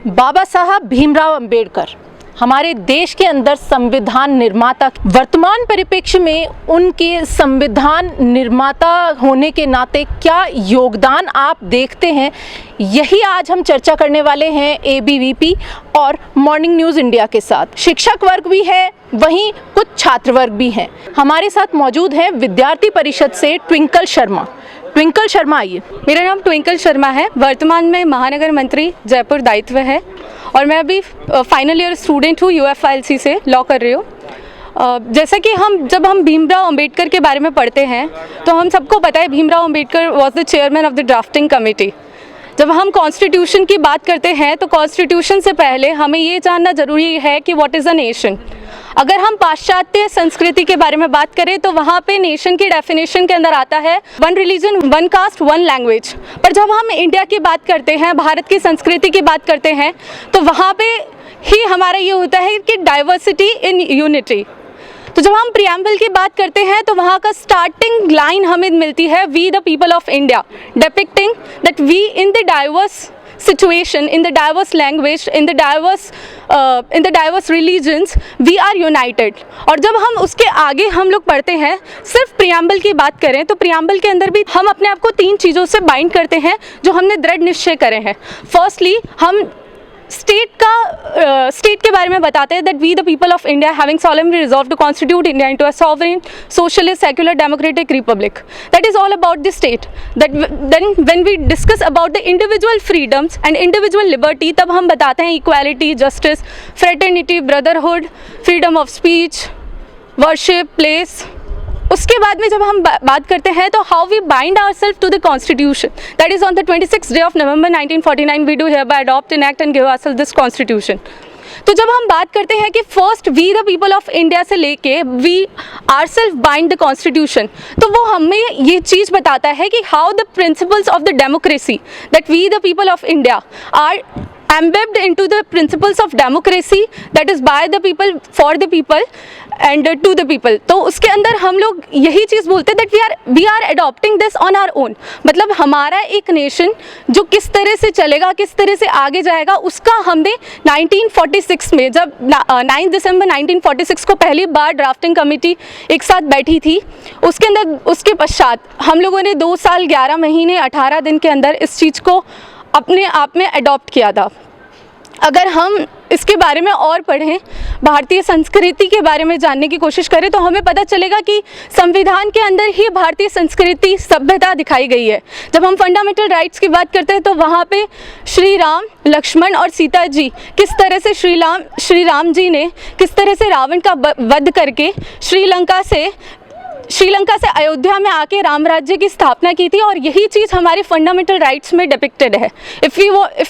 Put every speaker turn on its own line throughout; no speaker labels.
बाबा साहब भीमराव अंबेडकर हमारे देश के अंदर संविधान निर्माता, वर्तमान परिप्रेक्ष्य में उनके संविधान निर्माता होने के नाते क्या योगदान आप देखते हैं, यही आज हम चर्चा करने वाले हैं ABVP और मॉर्निंग न्यूज़ इंडिया के साथ। शिक्षक वर्ग भी है, वहीं कुछ छात्र वर्ग भी हैं। हमारे साथ मौजूद हैं विद्यार्थी परिषद से ट्विंकल शर्मा। ट्विंकल शर्मा आइए।
मेरा नाम ट्विंकल शर्मा है, वर्तमान में महानगर मंत्री जयपुर दायित्व है और मैं अभी फाइनल ईयर स्टूडेंट हूँ, UFILC से लॉ कर रही हूँ। जैसा कि जब हम भीमराव अंबेडकर के बारे में पढ़ते हैं तो हम सबको पता है Bhimrao Ambedkar was the chairman of the drafting committee. जब हम कॉन्स्टिट्यूशन की बात करते हैं तो कॉन्स्टिट्यूशन से पहले हमें ये जानना ज़रूरी है कि व्हाट इज़ अ नेशन। अगर हम पाश्चात्य संस्कृति के बारे में बात करें तो वहाँ पे नेशन की डेफिनेशन के अंदर आता है 1 रिलीजन 1 कास्ट 1 लैंग्वेज। पर जब हम इंडिया की बात करते हैं, भारत की संस्कृति की बात करते हैं, तो वहाँ पे ही हमारा ये होता है कि डाइवर्सिटी इन यूनिटी। तो जब हम प्रियम्बल की बात करते हैं तो वहाँ का स्टार्टिंग लाइन हमें मिलती है, we the people of India, depicting that we in the diverse situation, in the diverse language, in the diverse religions, we are united। और जब हम उसके आगे हम लोग पढ़ते हैं, सिर्फ प्रियम्बल की बात करें तो प्रियम्बल के अंदर भी हम अपने आप को 3 चीज़ों से बाइंड करते हैं जो हमने दृढ़ निश्चय करे हैं। फर्स्टली हम स्टेट के बारे में बताते हैं, that we the people of India having solemnly resolved to constitute India into a sovereign, socialist, secular, democratic republic। That is all about the state। Then when we discuss about the individual freedoms and individual liberty, तब हम बताते हैं equality, justice, fraternity, brotherhood, freedom of speech, worship, place। उसके बाद में जब हम बात करते हैं तो how we bind ourselves to the constitution, that is on the 26th day of November 1949 we do hereby adopt an act and give ourselves this constitution. तो जब हम बात करते हैं कि first we the people of India से लेके we ourselves bind the constitution, तो वो हमें ये चीज़ बताता है कि how the principles of the democracy that we the people of India are embedded into the principles of democracy, that is by the people, for the people and to the people। तो उसके अंदर हम लोग यही चीज़ बोलते हैं that we are adopting this on our own। मतलब हमारा एक नेशन जो किस तरह से चलेगा, किस तरह से आगे जाएगा, उसका हमने 1946 में, जब 9 दिसंबर 1946 को पहली बार ड्राफ्टिंग कमेटी एक साथ बैठी थी, उसके अंदर उसके पश्चात हम लोगों ने 2 साल 11 महीने 18 दिन के अंदर इस चीज़ को अपने आप में अडॉप्ट किया था। अगर हम इसके बारे में और पढ़ें, भारतीय संस्कृति के बारे में जानने की कोशिश करें, तो हमें पता चलेगा कि संविधान के अंदर ही भारतीय संस्कृति सभ्यता दिखाई गई है। जब हम फंडामेंटल राइट्स की बात करते हैं तो वहाँ पे श्री राम, लक्ष्मण और सीता जी किस तरह से श्री राम जी ने किस तरह से रावण का वध करके श्रीलंका से अयोध्या में आके राम राज्य की स्थापना की थी, और यही चीज़ हमारे फंडामेंटल राइट्स में डिपिक्टेड है। If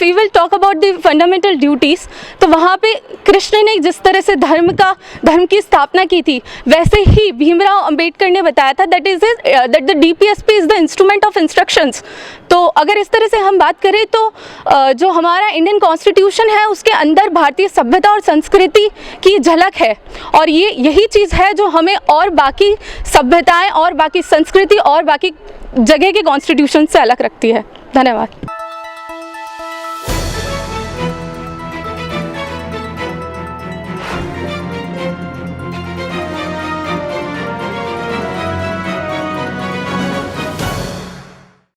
we will talk about the fundamental duties, तो वहाँ पे कृष्ण ने जिस तरह से धर्म की स्थापना की थी, वैसे ही भीमराव अंबेडकर ने बताया था that the DPSP is the instrument of instructions. तो अगर इस तरह से हम बात करें तो जो हमारा इंडियन कॉन्स्टिट्यूशन है उसके अंदर भारतीय सभ्यता और संस्कृति की झलक है, और यही चीज़ है जो हमें और बाकी सभ्यताएं और बाकी संस्कृति और बाकी जगह के कॉन्स्टिट्यूशन से अलग रखती है। धन्यवाद।